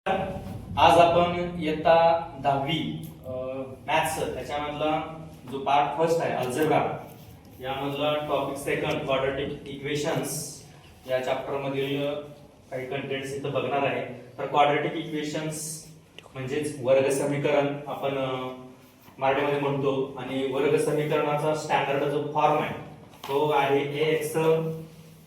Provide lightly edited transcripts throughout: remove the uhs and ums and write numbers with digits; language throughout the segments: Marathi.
आज आपण इयत्ता 10वी मॅथ्स त्याच्यामधला जो पार्ट फर्स्ट आहे अल्जेब्रा यामधला टॉपिक सेकंड क्वाड्रॅटिक इक्वेशन्स या चॅप्टर मधील काही कंटेंट्स इथं बघणार आहे. तर क्वाड्रॅटिक इक्वेशन्स म्हणजेच वर्ग समीकरण आपण मराठीमध्ये म्हणतो आणि वर्ग समीकरणाचा स्टँडर्ड जो फॉर्म आहे तो आहे ax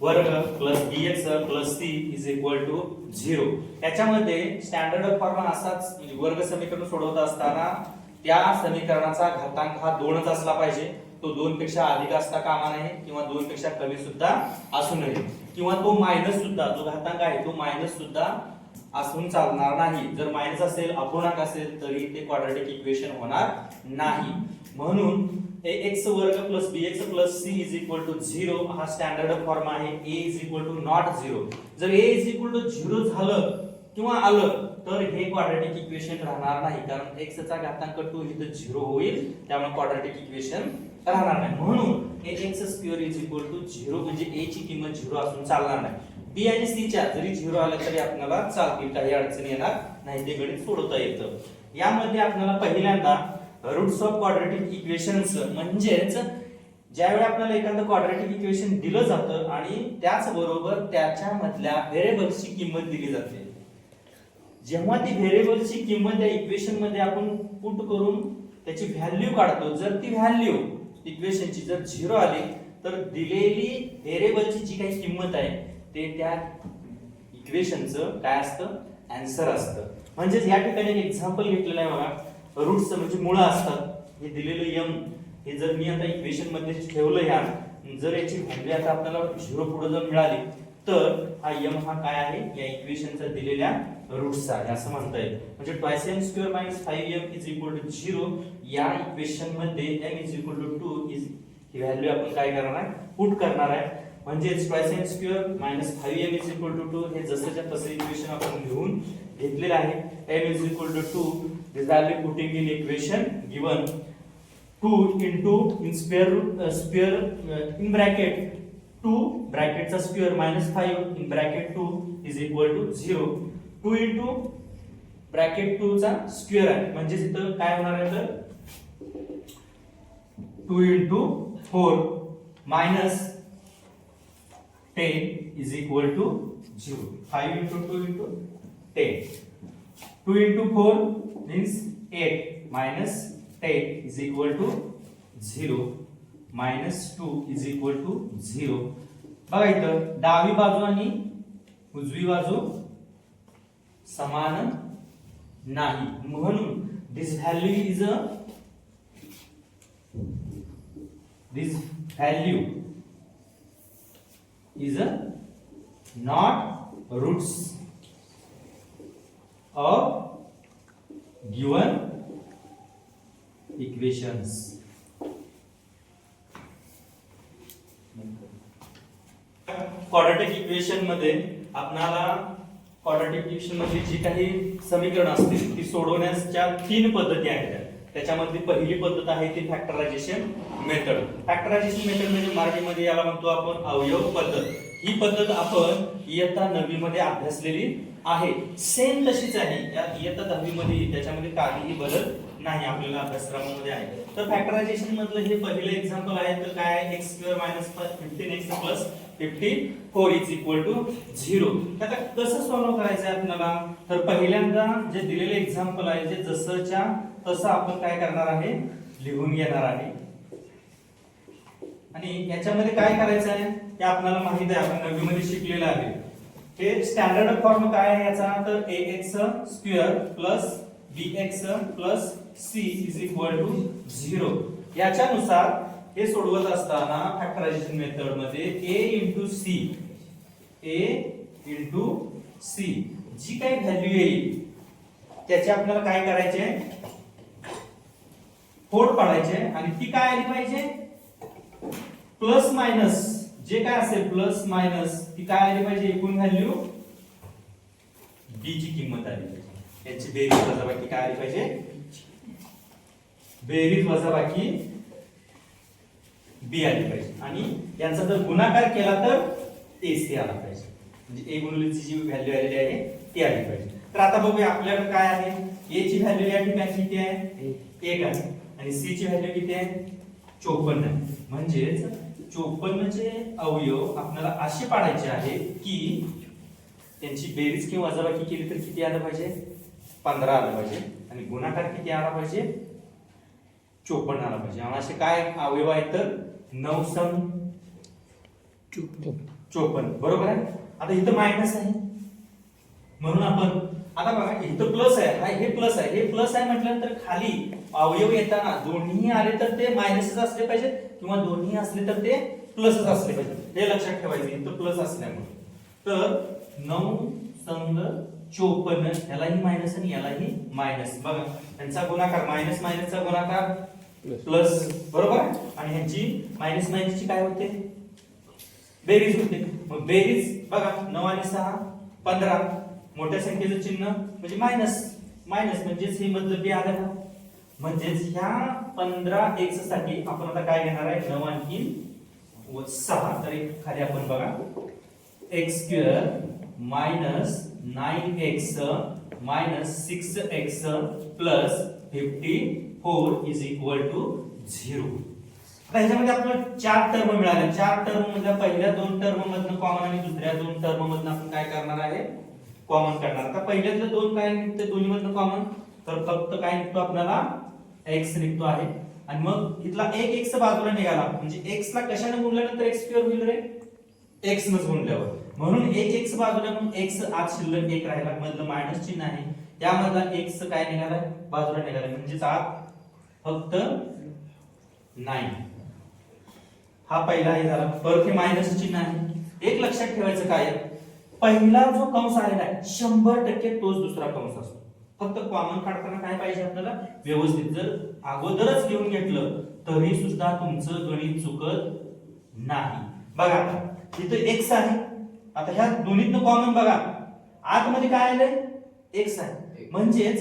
वर्ग plus bx plus c is equal to 0. याच्यामध्ये स्टँडर्ड फॉर्म असाच म्हणजे वर्ग समीकरण सोडवत असताना त्या समीकरणाचा घातांक हा 2च असला पाहिजे. तो 2 पेक्षा अधिक असता कामा नये किंवा 2 पेक्षा कमी सुद्धा असू नये किंवा तो मायनस सुद्धा जो घातांक आहे तो मायनस सुद्धा असून चालणार नाही. जर मायनस असेल अपूर्णांक असेल तरी ते क्वाड्रॅटिक इक्वेशन होणार नाही. म्हणून ax वर्ग plus bx plus c is equal to 0 हा स्टँडर्ड फॉर्म आहे. a is equal to not 0. जर a इज इक्वल टू 0 झालं किंवा आलं तर हे क्वाड्रॅटिक इक्वेशन राहणार नाही, कारण x चा घातांक 2 इथे 0 होईल, त्यामुळे क्वाड्रॅटिक इक्वेशन राहणार नाही. म्हणून ax square is equal to 0 म्हणजे a ची किंमत 0 असून चालणार नाही. b आणि c च्या जरी 0 आलं तरी आपल्याला चालतील, काही अडचण येणार नाही, ते गणित सोडवता येतं. यामध्ये आपल्याला पहिल्यांदा रूट्स ऑफ क्वाड्रॅटिक इक्वेशन्स म्हणजेच ज्यावेळी आपल्याला एखादं क्वाड्रॅटिक इक्वेशन दिलं जातं आणि त्याच बरोबर त्याच्या मधल्या व्हेरिएबल्सची किंमत दिली जाते. जेव्हा ती व्हेरिएबल्सची किंमत त्या इक्वेशन मध्ये आपण पुट करून त्याची व्हॅल्यू काढतो, जर ती व्हॅल्यू इक्वेशनची जर 0 आली तर दिलेली व्हेरिएबलची जी काही किंमत आहे ते त्या इक्वेशनचं काय असतं, आन्सर असतं. म्हणजेच या ठिकाणी एक एक्झाम्पल घेतलेलं आहे बघा. रूट्स म्हणजे मुळं असतात. हे दिलेलं m हे जर मी आता इक्वेशन मध्ये ठेवलं ह्या, जर याची व्हॅल्यू आता आपल्याला 0 पुढे जर मिळाली तर हा m हा काय आहे या इक्वेशनचा दिलेल्या रूट्सचा आहे असं म्हणता येईल. म्हणजे twice m square minus 5m is equal to 0 या इक्वेशन मध्ये m is equal to 2 is ही व्हॅल्यू आपण काय करणार आहे, पुट करणार आहे. म्हणजे twice m square minus 5m is equal to 2 हे जसंच्या तसं इक्वेशन आपण लिहून घेतलेलं आहे. m is equal to 2 this value putting in equation given 2 into in square in bracket 2 bracket चा square minus 5 in bracket 2 is equal to 0. 2 into bracket 2 चा square आहे म्हणजे इथं काय होणार आहे तर 2 into 4 minus 10 is equal to 0. 5 into 2 into 10. 2 into 4 means 8 minus 10 is equal to 0 minus 2 is equal to 0. बघा इथं डावी बाजू आणि उजवी बाजू समान नाही, म्हणून this value is a not roots of given equations. Quadratic equation मध्ये आपल्याला क्वाड्रॅटिक इक्वेशन मध्ये जी काही समीकरण असतील ती सोडवण्याच्या 3 पद्धती आहेत. त्याच्यामध्ये पहिली पद्धत आहे ती फॅक्टरायझेशन मेथड. फॅक्टरायझेशन मेथड म्हणजे मराठीमध्ये याला म्हणतो आपण अवयव पद्धत. ही पद्धत आपण इयत्ता 9वी मध्ये अभ्यासलेली आहे. सेम तशीच आहे या इयत्ता 10वी मध्ये, त्याच्यामध्ये काहीही बदल नाही आपल्याला अभ्यासक्रमामध्ये आहे. तर फॅक्टरायझेशन मधलं हे पहिलं एक्झाम्पल आहे. तर काय आहे, x square minus 15x plus 54 is equal to 0. आता कसं सॉल्व्ह करायचं आहे आपल्याला, तर पहिल्यांदा जे दिलेले एक्झाम्पल आहे जे जसंच्या तसं आपण काय करणार आहे, लिहून घेणार आहे. आणि याच्यामध्ये काय करायचं आहे ते आपल्याला माहित आहे, आपण 9वी मध्ये शिकलेलं आहे. हे स्टँडर्ड फॉर्म काय आहे याचा, तर ax square plus bx plus c is equal to 0. याच्यानुसार हे सोडवत असताना फॅक्टरायझेशन मेथड मध्ये a into c जी काही व्हॅल्यू येईल त्याची आपल्याला काय करायचे, फोड पाडायचे आणि ती काय आली पाहिजे, प्लस मायनस जे काय असेल प्लस मायनस ती काय आली पाहिजे, एकूण व्हॅल्यू b ची किंमत आली पाहिजे. याची बेरीज वजाबाकी काय आली पाहिजे, बेरीज वजाबाकी b आली पाहिजे. आणि यांचा जर गुणाकार केला तर ac आला पाहिजे. म्हणजे a गुणिले ची जी व्हॅल्यू आलेली आहे ती आली पाहिजे. तर आता बघूया आपल्याकडे काय आहे. a ची व्हॅल्यू या ठिकाणी किती आहे 1 आहे आणि c ची व्हॅल्यू किती आहे 54 आहे. म्हणजेच 54 चे अवयव आपल्याला असे पाडायचे आहे की त्यांची बेरीज किंवा वजाबाकी केली तर किती आलं पाहिजे 15 आलं पाहिजे आणि गुणाकार किती आला पाहिजे 54 आला पाहिजे. आणि असे काय अवयव आहेत तर 9 सम 54 बरोबर आहे. आता इथं मायनस आहे म्हणून आपण आता बघा इथं प्लस आहे हे प्लस आहे म्हटल्यानंतर खाली अवयव येताना दोन्ही आले तर ते मायनसच असले पाहिजे किंवा दोन्ही असले तर ते प्लसच असले पाहिजे हे लक्षात ठेवायचं. इथं प्लस असल्यामुळे तर 9 संग 54 यालाही मायनस आणि यालाही मायनस. बघा त्यांचा गुणाकार मायनस मायनसचा गुणाकार प्लस बरोबर आणि ह्यांची मायनस मायनसची काय होते बेरीज होते. मग बेरीज बघा 9 आणि 6 15 मोठ्या संख्येचं चिन्ह म्हणजे मायनस म्हणजेच हे मतलबी आलं ना. म्हणजेच ह्या 15x साठी आपण आता काय घेणार आहे 9 आणखी 6 तर खाली आपण बघा x² minus 9x minus 6x plus 54 is equal to 0. आता ह्याच्यामध्ये आपल्याला 4 टर्म मिळाले. 4 टर्म मधल्या पहिल्या 2 टर्म मधनं कॉमन आणि दुसऱ्या 2 टर्म मधनं आपण काय करणार आहे कॉमन करणार. आता पहिल्यातले 2 काय निघते दोन्ही मधनं कॉमन तर फक्त काय निघतो आपल्याला x निघतो आहे आणि मग इथला एक x बाजूला निघाला म्हणजे x ला कशाने गुणल्यानंतर x² होईल रे x नच गुणल्यावर म्हणून एक x बाजूला म्हणून x आत शिल्लक 1 राहिला मधलं मायनस चिन्ह आहे त्यामधला x काय निघाला बाजूला निघाला म्हणजे आत फक्त 9 हा पहिला आहे झाला. परत हे मायनस चिन्ह आहे. एक लक्षात ठेवायचं काय पहिला जो कंस आलेला आहे 100% तोच दुसरा कंस असतो. फक्त कॉमन काढताना काय पाहिजे आपल्याला व्यवस्थित जर अगोदरच लिहून घेतलं तरी सुद्धा तुमचं गणित चुकत नाही. बघा आता इथे x आहे. आता ह्या दोन्हीतनं कॉमन बघा आतमध्ये काय आलंय x आहे म्हणजेच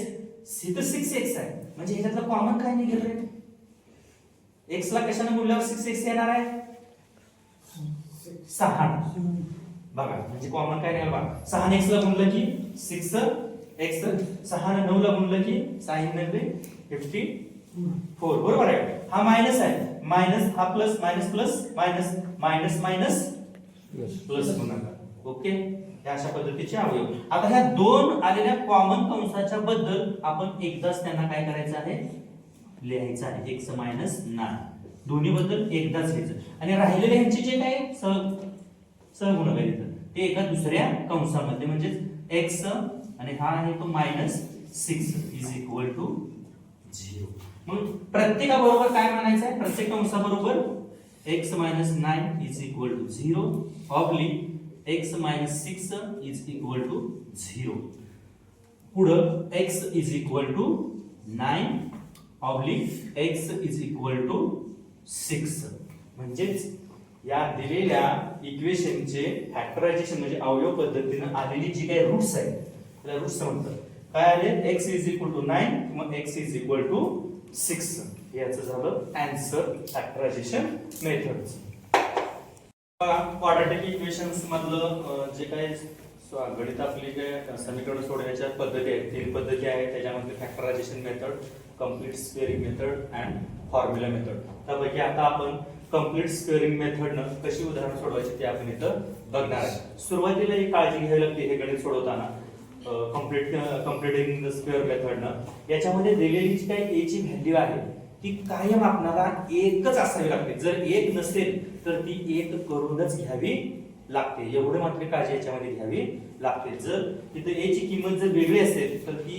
इथं 6x आहे म्हणजे ह्याच्यातलं कॉमन काय निघेल रे x ला कशाने गुणल्यावर 6x येणार आहे 6 बघा म्हणजे कॉमन काय निघाल बघा 6 ने x ला गुणलं की 6x 6 ने 9 ला गुणलं की 6 ने 54 बरोबर आहे. हा मायनस आहे मायनस हा plus minus plus minus minus minus plus गुणाकार. ओके हे अशा पद्धतीचे अवयव. आता ह्या दोन आलेल्या कॉमन कंसाच्या बद्दल आपण एकदाच त्यांना काय करायचं आहे लिहायचं आहे x मायनस 9 दोन्ही बद्दल एकदाच लिहायचं आणि राहिलेले ह्यांचे जे काय सहगुणक आहेत ते एका दुसऱ्या कंसामध्ये म्हणजे x आणि हा आहे तो मायनस 6 इज इक्वल टू 0. मग प्रत्येकाबरोबर काय म्हणायचं आहे प्रत्येक कंसाबरोबर x minus 9 is equal to 0 oblique x minus 6 is equal to 0. पुढं x is equal to 9 oblique x is equal to 6 म्हणजेच या दिलेल्या इक्वेशनचे फॅक्टरायझेशन म्हणजे अवयव पद्धतीने आलेली जी काही रूट्स आहेत त्याला रूट्स म्हणतात. काय आले x इज इक्वल टू 9 किंवा x इज इक्वल टू 6 याचं झालं answer factorisation methods. Quadratic equations मधलं जे काही गणित आपली जे समीकरण सोडवण्याच्या पद्धती आहेत 3 पद्धती आहेत त्याच्यामध्ये factorisation method complete squaring method and formula method. त्यापैकी आता आपण कंप्लीट स्क्वेअरिंग मेथडनं कशी उदाहरण सोडवायची ते आपण इथं बघणार आहे. सुरुवातीला ही काळजी घ्यावी लागते हे गणित सोडवताना कंप्लीटिंग द स्क्वेअर मेथडनं याच्यामध्ये दिलेली जी काही a ची व्हॅल्यू आहे ती कायम आपल्याला एकच असावी लागते. जर एक नसेल तर ती एक करूनच घ्यावी लागते एवढे मात्र काळजी याच्यामध्ये घ्यावी लागते. जर तिथे a ची किंमत जर वेगळी असेल तर ती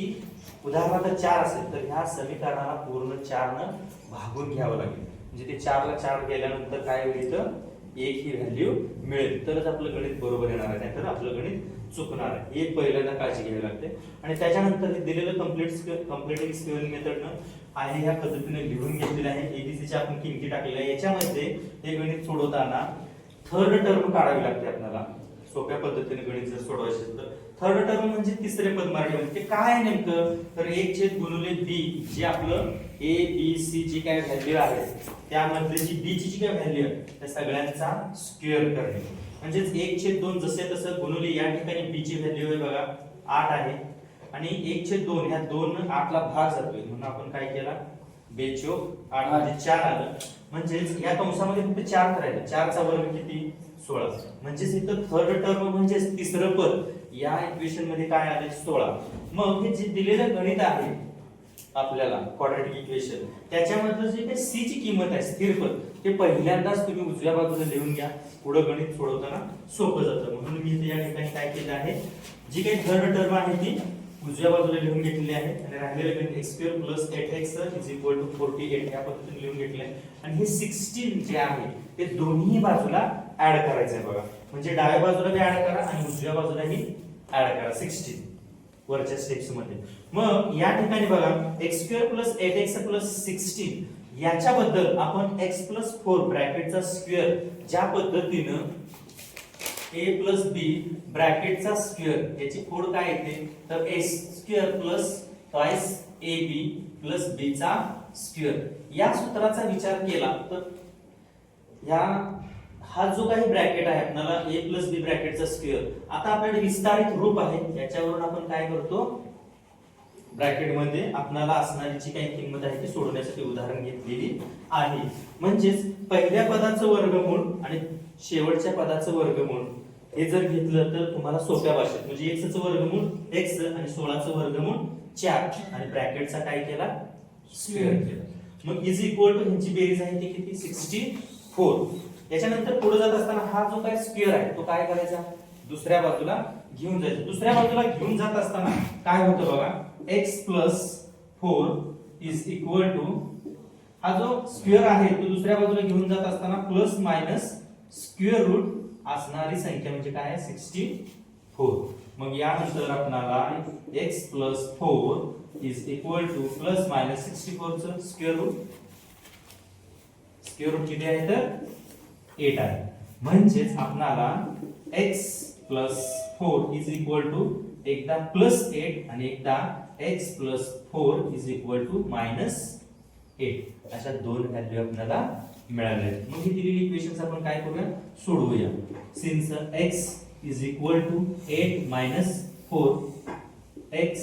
उदाहरणार्थ 4 असेल तर ह्या समीकरणाला पूर्ण 4 न भागून घ्यावं लागेल म्हणजे ते 4 ला 4 गेल्यानंतर काय होईल तर 1 ही व्हॅल्यू मिळेल तरच आपलं गणित बरोबर येणार आहे नाहीतर आपलं गणित चुकणार आहे. एक पहिल्यांदा काळजी घ्यावी लागते आणि त्याच्यानंतर हे दिलेलं कंप्लीटिंग स्क्वेअरिंग मेथडनं आहे ह्या पद्धतीने लिहून घेतलेलं आहे. एबीसीच्या आपण किमती टाकलेल्या आहे. याच्यामध्ये हे गणित सोडवताना थर्ड टर्म काढावी लागते आपल्याला. सोप्या पद्धतीने गणित जर सोडवायचे असेल तर थर्ड टर्म म्हणजे तिसरे पद मराठीमध्ये ते काय आहे नेमकं तर 1 गुणिले b जे आपलं a b c जी काय व्हॅल्यू आहे त्यामध्ये जी b ची जी काय व्हॅल्यू आहे त्या सगळ्यांचा स्क्वेअर करणे म्हणजेच 1/2 जसे तसं गुणिले या ठिकाणी b ची व्हॅल्यू आहे बघा 8 आहे आणि 1/2 ह्या 2 8 ला भाग जातोय म्हणून आपण काय केला 2 चोक 8 मध्ये 4 आलं. म्हणजेच या कंसामध्ये फक्त 4 करायचं. 4 चा वर्ग किती 16. म्हणजेच इथं थर्ड टर्म म्हणजे तिसरं पद या इक्वेशन मध्ये काय आले 16. मग हे जे दिलेलं गणित आहे आपल्याला क्वाड्रॅटिक इक्वेशन त्याच्यामधलं जे काही c ची किंमत आहे स्थिर पद ते पहिल्यांदाच तुम्ही उजव्या बाजूला लिहून घ्या. पुढे गणित सोडवताना सोपं जातं. म्हणून मी इथे या ठिकाणी काय केलं आहे जी काही थर्ड टर्म आहे ती उजव्या बाजूला लिहून घेतलेली आहे आणि राहिलेलं गणित x² + 8x = 48 या पद्धतीने लिहून घेतले आहे. आणि हे 16 जे आहे ते दोन्ही बाजूला ऍड करायचं आहे बघा. म्हणजे डाव्या बाजूला बी ऍड करा आणि उजव्या बाजूलाही ऍड करा 16 वरच्या स्टेप्स मध्ये. मग या ठिकाणी बघा x² + 8x + 16 याच्याबद्दल आपण x + 4 ब्रॅकेटचा स्क्वेअर ज्या पद्धतीनं a + b ब्रॅकेटचा स्क्वेअर याची फोड काय येते तर a² + twice ab + b चा स्क्वेअर या सूत्राचा विचार केला तर या हा जो काही ब्रॅकेट आहे आपल्याला a + b ब्रॅकेटचा स्क्वेअर आता आपल्याकडे विस्तारित रूप आहे याच्यावरून आपण काय करतो ब्रॅकेट मध्ये आपल्याला असणारी जी काही किंमत आहे ती सोडवण्यासाठी उदाहरण घेतलेली आहे. म्हणजेच पहिल्या पदाचं वर्गमूळ आणि शेवटच्या पदाचं वर्गमूळ हे जर घेतलं तर तुम्हाला सोप्या भाषेत म्हणजे x चं वर्गमूळ x आणि 16 चं वर्गमूळ 4 आणि ब्रॅकेटचा काय केला स्क्वेअर केला. मग इज इक्वल टू ह्यांची बेरीज आहे ती किती 64. याच्यानंतर पुढे जात असताना हा जो काय स्क्वेअर आहे तो काय करायचा दुसऱ्या बाजूला घेऊन जायचा. दुसऱ्या बाजूला घेऊन जात असताना काय होतं बघा x + 4 इज इक्वल टू हा जो स्क्वेअर आहे तो दुसऱ्या बाजूला घेऊन जात असताना प्लस मायनस स्क्वेअर रूट असणारी संख्या म्हणजे काय आहे 64. मग यानंतर आपल्याला x + 4 is equal two plus minus 64 चं स्क्वेअर रूट किती आहे तर 8 आहे. म्हणजेच आपल्याला x + 4 इज इक्वल टू एकदा +8 आणि एकदा x + 4 इज इक्वल टू -8 अशा दोन व्हॅल्यू आपल्याला मिळाल्या. मग ही दिलेली इक्वेशन्स आपण काय करूया सोडवूया. Since x is equal to 8 - 4 x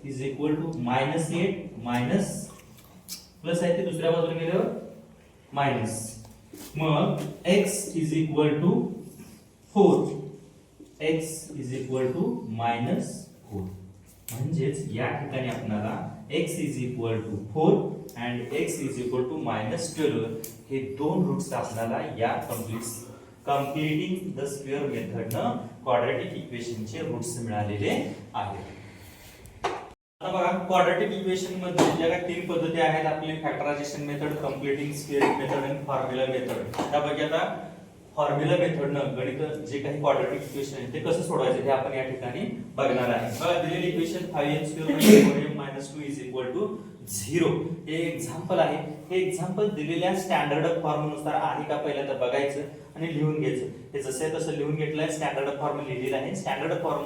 is equal to -8 minus plus आहे ते दुसऱ्या बाजूला गेल्यावर मायनस. मग x is equal to 4 x is equal to -4. म्हणजेच या ठिकाणी आपल्याला x is equal to 4 and x is equal to -12 हे दोन रूट्स आपल्याला या कंप्लीटिंग द स्क्वेअर मेथडनं क्वाड्रॅटिक इक्वेशनचे रूट्स मिळालेले आहेत. आता बघा क्वाड्रॅटिक इक्वेशन मध्ये ज्या काही तीन पद्धती आहेत आपली factorisation method, completing square method आणि फॉर्म्युला मेथड. त्यापैकी आता फॉर्म्युला मेथडनं गणित जे काही क्वाड्रॅटिक इक्वेशन आहे ते कसं सोडवायचं हे आपण या ठिकाणी बघणार आहे. बघा दिलेली equation 5m² - 4m - 2 is equal to 0 हे एक्झाम्पल आहे. हे एक्झाम्पल दिलेल्या स्टँडर्ड फॉर्म नुसार आहे का पहिल्यांदा बघायचं आणि लिहून घ्यायचं. हे जसे तसं लिहून घेतलंय स्टँडर्ड फॉर्म लिहिलेला आहे. स्टँडर्ड फॉर्म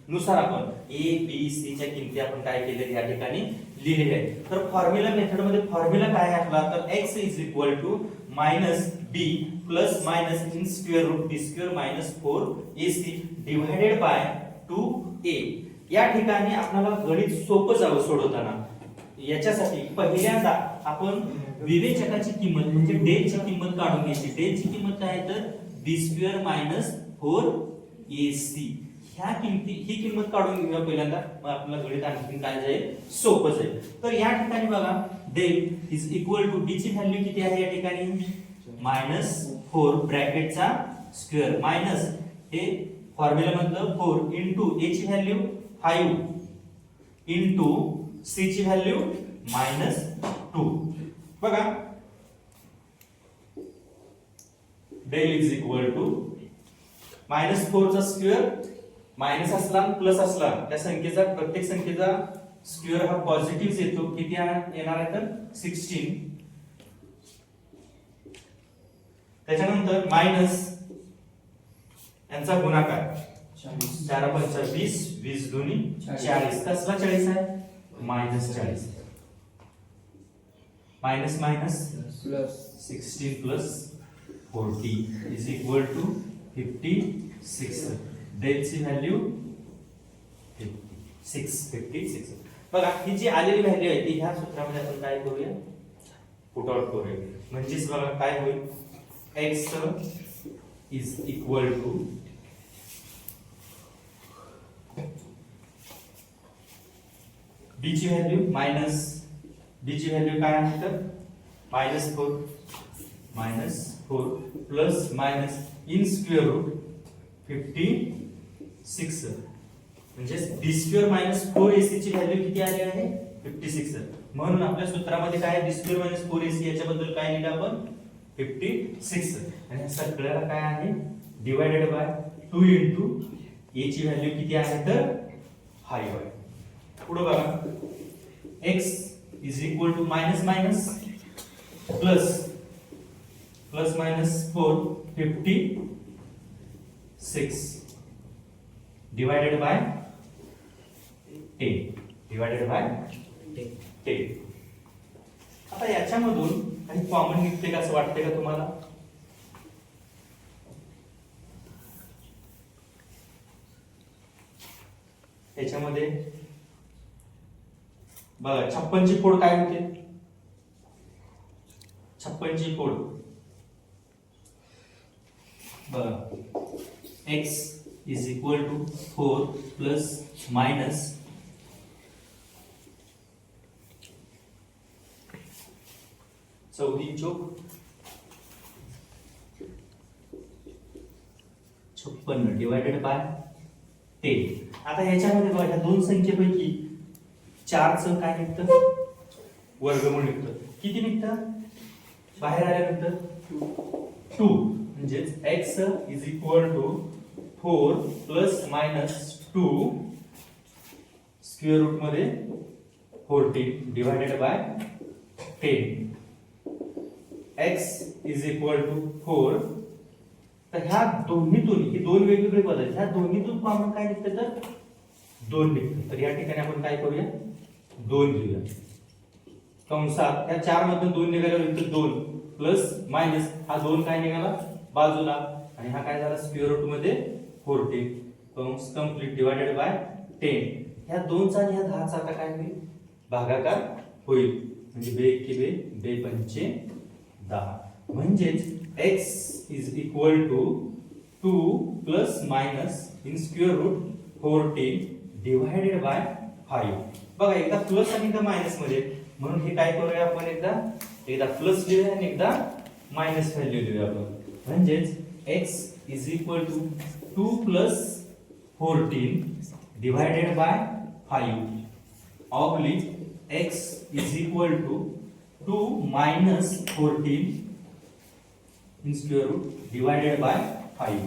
नुसार आपण a b c च्या किमती आपण काय केले या ठिकाणी लिहिलेले आहे. तर फॉर्म्युला मेथड मध्ये फॉर्म्युला काय आहे आपला तर x is equal to -b plus minus in square root b² - 4ac divided by 2a. या ठिकाणी आपल्याला गणित सोपं जावं सोडवताना याच्यासाठी पहिल्यांदा आपण विवेचकाची किंमत म्हणजे डेल ची किंमत काढून घ्यायची. डेल ची किंमत काय आहे तर b² - 4ac ह्या किमती ही किंमत काढून घेऊया पहिल्यांदा. मग आपल्याला गणित आणखी काय जाईल सोपं जाईल. तर या ठिकाणी बघा del is equal to d ची व्हॅल्यू किती आहे या ठिकाणी -4 ब्रॅकेटचा स्क्वेअर मायनस हे फॉर्म्युला मधलं 4 इंटू a ची व्हॅल्यू 5 इंटू c ची व्हॅल्यू -2. बघा डेल इज इक्वल टू -4 चा स्क्वेअर मायनस असला प्लस असला त्या संख्येचा प्रत्येक संख्येचा स्क्वेअर हा पॉझिटिव्ह येतो. किती येणार आहे तर 16. त्याच्यानंतर मायनस यांचा गुणाकार 4 × 5 = 20 20 दुनी 40 कसला 40 आहे -40 minus minus plus 16 plus 40 is equal to 56. Del ची व्हॅल्यू 50. 56. बघा ही जी आलेली व्हॅल्यू आहे ती ह्या सूत्रामध्ये आपण काय करूया, पुट आउट करूया. म्हणजेच बघा काय होईल, x is equal to b ची व्हॅल्यू मायनस b ची व्हॅल्यू काय आहे तर -4 plus minus in square root 56 म्हणजे b² - 4ac ची व्हॅल्यू किती आली आहे 56. म्हणून आपल्या सूत्रामध्ये काय आहे, b² - 4ac याच्याबद्दल काय लिहिलं आपण 56. आणि या सगळ्याला काय आहे डिवाइडेड बाय 2 इंटू a ची व्हॅल्यू किती आहे तर 5 आहे. पुढे बघा x is equal to minus minus plus minus 4 56 divided by 10. आता याच्यामधून काही कॉमन निघते का असं वाटते का तुम्हाला? याच्यामध्ये बघा 56 ची फोड काय होते, 56 ची फोड बघा x is equal to 4 plus minus 14 चौक 56 डिवाइडेड बाय 10. आता ह्याच्यामध्ये बघा ह्या दोन संख्येपैकी 4 चं काय निघतं वर्गमूळ निघतं. किती निघतं बाहेर आल्यानंतर 2 म्हणजे x is equal to 4 plus minus 2 square root मध्ये 14 divided by 10. x is equal to 4. तर ह्या दोन्हीतून ही दोन वेगवेगळे पद आहेत, ह्या दोन्हीतून कॉमन काय निघतं तर 2 निघतं. तर या ठिकाणी आपण काय करूया 2 लिहूया कंसात. ह्या 4 मधून 2 निघाला तर 2 प्लस मायनस हा 2 काय निघाला बाजूला आणि हा काय झाला स्क्वेअर रूट मध्ये 14 कंस कंप्लीट डिवाइडेड बाय 10. ह्या 2 चा आणि ह्या 10 चा आता काय होईल भागाकार होईल. म्हणजे बे की बे पंचे 10. म्हणजेच x is equal to 2 plus minus in square root 14 divided by 5. बघा एकदा प्लस आणि एकदा मायनस मध्ये, म्हणून हे काय करूया आपण एकदा प्लस लिहूया आणि एकदा मायनस व्हॅल्यू लिहूया आपण. म्हणजेच x is equal to 2 plus 14 divided by 5 oblique x is equal to 2 minus 14 in square root divided by 5.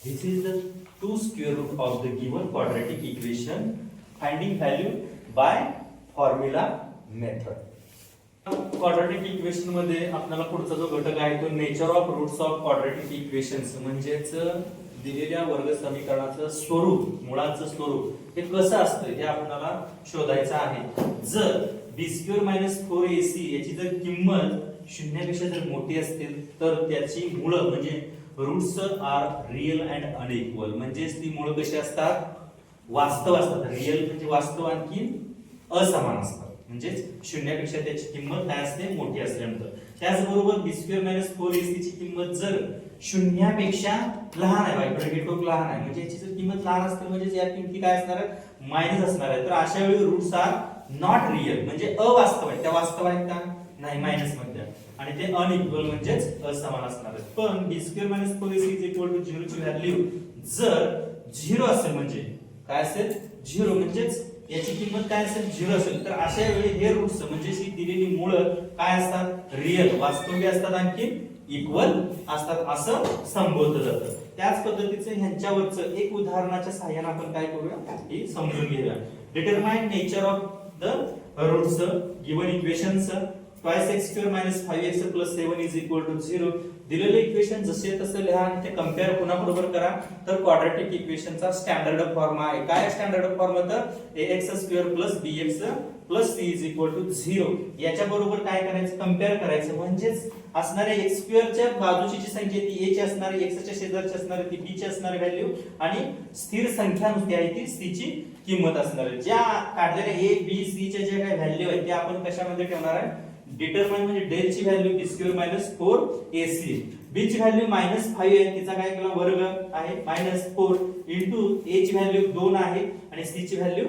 This is the 2 square root of the given quadratic equation. Finding value by formula method. Quadratic equation मध्ये आपल्याला पुढचा जो घटक आहे तो nature of roots of quadratic equations म्हणजेच दिलेल्या वर्ग समीकरणाचं स्वरूप, मुळाचं स्वरूप हे कसं असतं हे आपल्याला शोधायचं आहे. जर b² - 4ac याची जर किंमत शून्यापेक्षा जर मोठी असेल तर त्याची मुळं म्हणजे roots are real and unequal. म्हणजेच ती मुळं कशी असतात वास्तव असतात. रिअल म्हणजे वास्तव आणखी असमान असतात. म्हणजेच शून्यापेक्षा त्याची किंमत काय असते मोठी असल्यानंतर. त्याचबरोबर b² - 4ac ची किंमत जर शून्यापेक्षा लहान आहे, ब्रॅकेट टोक लहान आहे म्हणजे याची जर किंमत लहान असते म्हणजे या किमती काय असणार आहे मायनस असणार आहे. तर अशा वेळी रूट्स आर नॉट रिअल म्हणजे अवास्तव आहे. त्या वास्तव आहेत का नाही मायनस मध्ये, आणि ते अनइक्वल म्हणजेच असमान असणार आहे. पण b² - 4ac 0 ची व्हॅल्यू जर 0 असेल म्हणजे काय असेल 0 म्हणजेच याची किंमत काय असेल 0 असेल. तर अशा वेळी हे रूट्स म्हणजे ही दिलेली मुळं काय असतात रिअल वास्तविक असतात आणखी इक्वल असतात असं संबोधलं जातं. त्याच पद्धतीचं ह्यांच्यावरचं एक उदाहरणाच्या सहाय्याने आपण काय करूया हे समजून घेऊया. Determine nature of the roots given equations. Twice x² - 5x + 7 is equal to 0. दिलेले इक्वेशन जसे तसे लिहा आणि ते कम्पेअर कोणाबरोबर करा तर क्वाड्रॅटिक इक्वेशनचा स्टँडर्ड फॉर्म आहे. काय स्टँडर्ड फॉर्म तर ax² + bx + c = 0 याच्या बरोबर काय करायचं कम्पेअर करायचं. म्हणजेच असणारे x² च्या बाजूची जी संख्या ती a ची असणार आहे, x च्या शेजारची असणार आहे ती b ची असणार व्हॅल्यू आणि स्थिर संख्या नुसती आहे ती c ची किंमत असणार आहे. ज्या काढलेल्या a b c च्या ज्या काही व्हॅल्यू आहेत त्या आपण कशामध्ये ठेवणार आहे डिटरमाइन म्हणजे डेल ची व्हॅल्यू b² - 4ac b ची व्हॅल्यू -5 आहे तिचा काय केला वर्ग आहे -4 इंटू a ची व्हॅल्यू 2 आहे आणि c ची व्हॅल्यू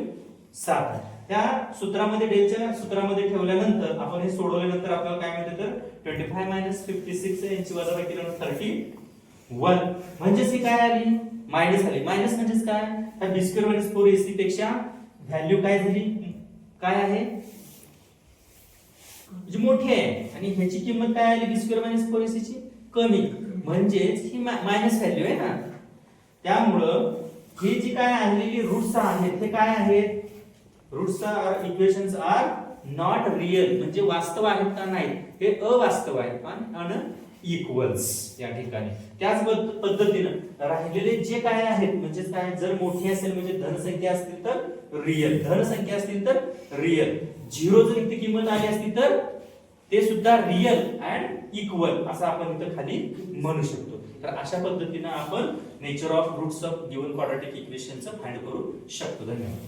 7 आहे. त्या सूत्रामध्ये डेलच्या सूत्रामध्ये ठेवल्यानंतर आपण हे सोडवल्यानंतर आपल्याला काय मिळते तर 25 - 56 यांची वजाबाकी केल्यानंतर 31 म्हणजेच ही काय आली मायनस आली. मायनस म्हणजेच काय त्या b² - 4ac पेक्षा व्हॅल्यू काय झाली काय आहे जी मोठी आहे आणि ह्याची किंमत काय आली b² - 4ac ची कमी म्हणजेच ही मायनस व्हॅल्यू आहे ना. त्यामुळं ही जी काय आलेली रूट्स आहेत हे काय आहेत roots are equations are not real म्हणजे वास्तव आहेत का नाहीत हे अवास्तव आहेत आणि इक्वल्स या ठिकाणी. त्याच पद्धतीने राहिलेले जे काय आहेत म्हणजे काय जर मोठी असेल म्हणजे धन संख्या असतील तर रियल धन संख्या असतील तर रियल 0 जर इथे किंमत आली असती तर ते सुद्धा रियल अँड इक्वल असं आपण इथं खाली म्हणू शकतो. तर अशा पद्धतीने आपण nature of roots of given quadratic इक्वेशनचं फाइंड करू शकतो. धन्यवाद.